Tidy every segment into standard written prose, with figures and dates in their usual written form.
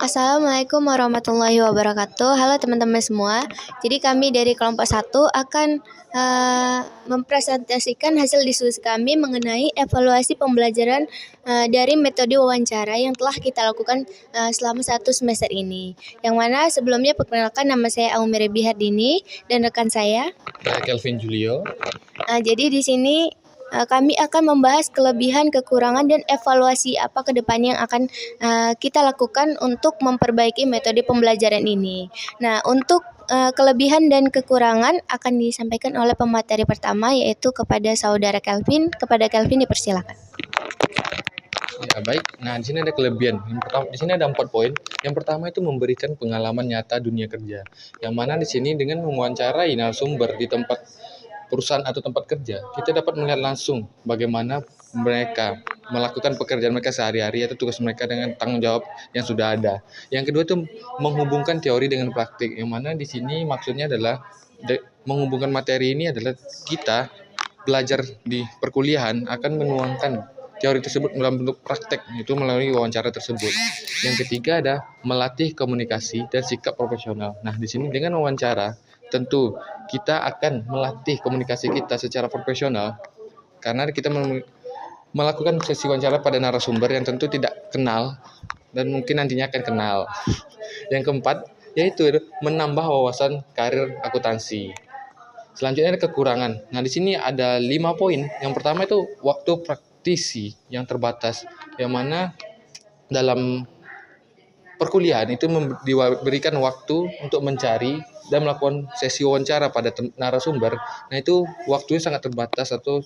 Assalamualaikum warahmatullahi wabarakatuh. Halo teman-teman semua. Jadi kami dari kelompok 1 akan mempresentasikan hasil diskusi kami mengenai evaluasi pembelajaran dari metode wawancara yang telah kita lakukan selama 1 semester ini. Yang mana sebelumnya perkenalkan, nama saya Aumere Bihardini dan rekan saya Kelvin Julio. Jadi di sini kami akan membahas kelebihan, kekurangan, dan evaluasi apa ke depannya yang akan kita lakukan untuk memperbaiki metode pembelajaran ini. Nah, untuk kelebihan dan kekurangan akan disampaikan oleh pemateri pertama, yaitu kepada saudara Kelvin. Kepada Kelvin dipersilakan. Ya, baik. Nah, di sini ada kelebihan. Yang pertama, di sini ada 4 poin. Yang pertama itu memberikan pengalaman nyata dunia kerja. Yang mana di sini dengan mewawancarai narasumber di tempat perusahaan atau tempat kerja, kita dapat melihat langsung bagaimana mereka melakukan pekerjaan mereka sehari-hari atau tugas mereka dengan tanggung jawab yang sudah ada. Yang kedua itu menghubungkan teori dengan praktik, yang mana di sini maksudnya adalah menghubungkan materi ini adalah kita belajar di perkuliahan akan menuangkan teori tersebut dalam bentuk praktek, itu melalui wawancara tersebut. Yang ketiga ada melatih komunikasi dan sikap profesional. Nah, di sini dengan wawancara tentu kita akan melatih komunikasi kita secara profesional karena kita melakukan sesi wawancara pada narasumber yang tentu tidak kenal dan mungkin nantinya akan kenal. Yang keempat yaitu menambah wawasan karir akuntansi. Selanjutnya ada kekurangan. Nah, di sini ada 5 poin. Yang pertama itu waktu praktisi yang terbatas, yang mana dalam perkuliahan itu diberikan waktu untuk mencari dan melakukan sesi wawancara pada narasumber. Nah, itu waktunya sangat terbatas atau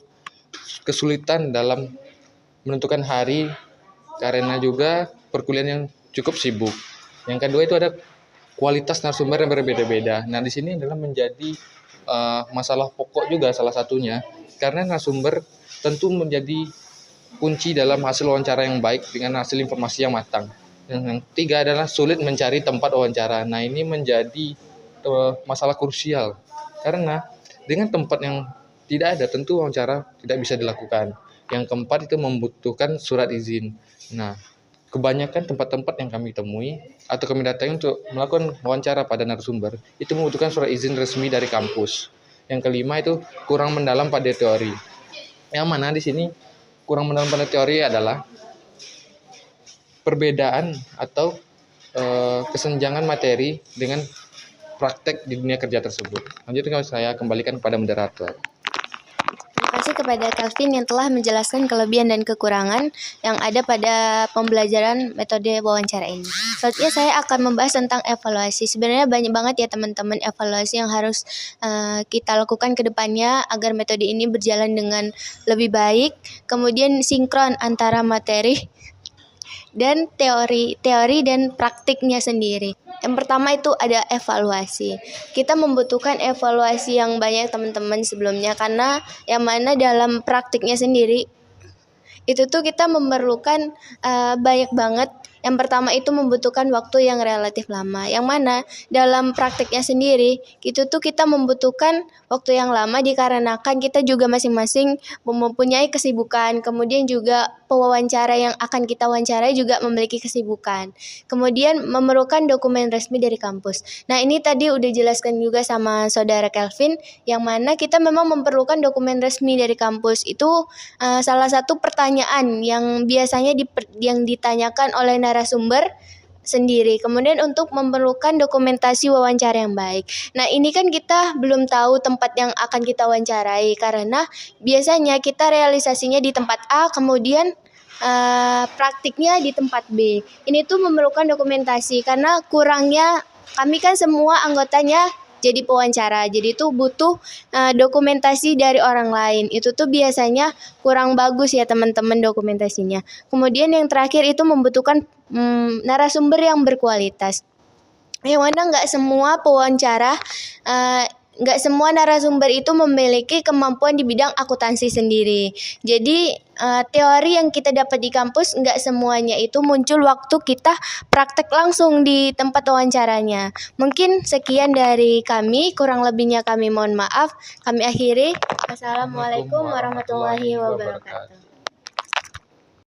kesulitan dalam menentukan hari karena juga perkuliahan yang cukup sibuk. Yang kedua itu ada kualitas narasumber yang berbeda-beda. Nah, di sini adalah menjadi masalah pokok juga salah satunya, karena narasumber tentu menjadi kunci dalam hasil wawancara yang baik dengan hasil informasi yang matang. Yang ketiga adalah sulit mencari tempat wawancara. Nah, ini menjadi masalah krusial karena dengan tempat yang tidak ada tentu wawancara tidak bisa dilakukan. Yang keempat itu membutuhkan surat izin. Nah, kebanyakan tempat-tempat yang kami temui atau kami datangi untuk melakukan wawancara pada narasumber itu membutuhkan surat izin resmi dari kampus. Yang kelima itu kurang mendalam pada teori. Yang mana di sini kurang mendalam pada teori adalah perbedaan atau kesenjangan materi dengan praktek di dunia kerja tersebut. Lanjutkan saya kembalikan kepada moderator. Terima kasih kepada Kelvin yang telah menjelaskan kelebihan dan kekurangan yang ada pada pembelajaran metode wawancara ini. Selanjutnya saya akan membahas tentang evaluasi. Sebenarnya banyak banget ya teman-teman evaluasi yang harus kita lakukan ke depannya agar metode ini berjalan dengan lebih baik. Kemudian sinkron antara materi dan teori dan praktiknya sendiri. Yang pertama itu ada evaluasi. Kita membutuhkan evaluasi yang banyak teman-teman sebelumnya, karena yang mana dalam praktiknya sendiri itu tuh kita memerlukan banyak banget. Yang pertama itu membutuhkan waktu yang relatif lama, yang mana dalam praktiknya sendiri itu tuh kita membutuhkan waktu yang lama dikarenakan kita juga masing-masing mempunyai kesibukan. Kemudian juga pewawancara yang akan kita wawancarai juga memiliki kesibukan. Kemudian memerlukan dokumen resmi dari kampus. Nah, ini tadi udah jelaskan juga sama saudara Kelvin, yang mana kita memang memerlukan dokumen resmi dari kampus. Itu salah satu pertanyaan yang biasanya yang ditanyakan oleh narasumber sendiri. Kemudian untuk memerlukan dokumentasi wawancara yang baik. Nah, ini kan kita belum tahu tempat yang akan kita wawancarai, karena biasanya kita realisasinya di tempat A, kemudian praktiknya di tempat B. Ini tuh memerlukan dokumentasi, karena kurangnya kami kan semua anggotanya jadi pewawancara, jadi tuh butuh dokumentasi dari orang lain. Itu tuh biasanya kurang bagus ya teman-teman dokumentasinya. Kemudian yang terakhir itu membutuhkan narasumber yang berkualitas. Yang mana nggak semua pewawancara, nggak semua narasumber itu memiliki kemampuan di bidang akuntansi sendiri. Jadi teori yang kita dapat di kampus nggak semuanya itu muncul waktu kita praktek langsung di tempat wawancaranya. Mungkin sekian dari kami, kurang lebihnya kami mohon maaf. Kami akhiri. Assalamualaikum warahmatullahi wabarakatuh.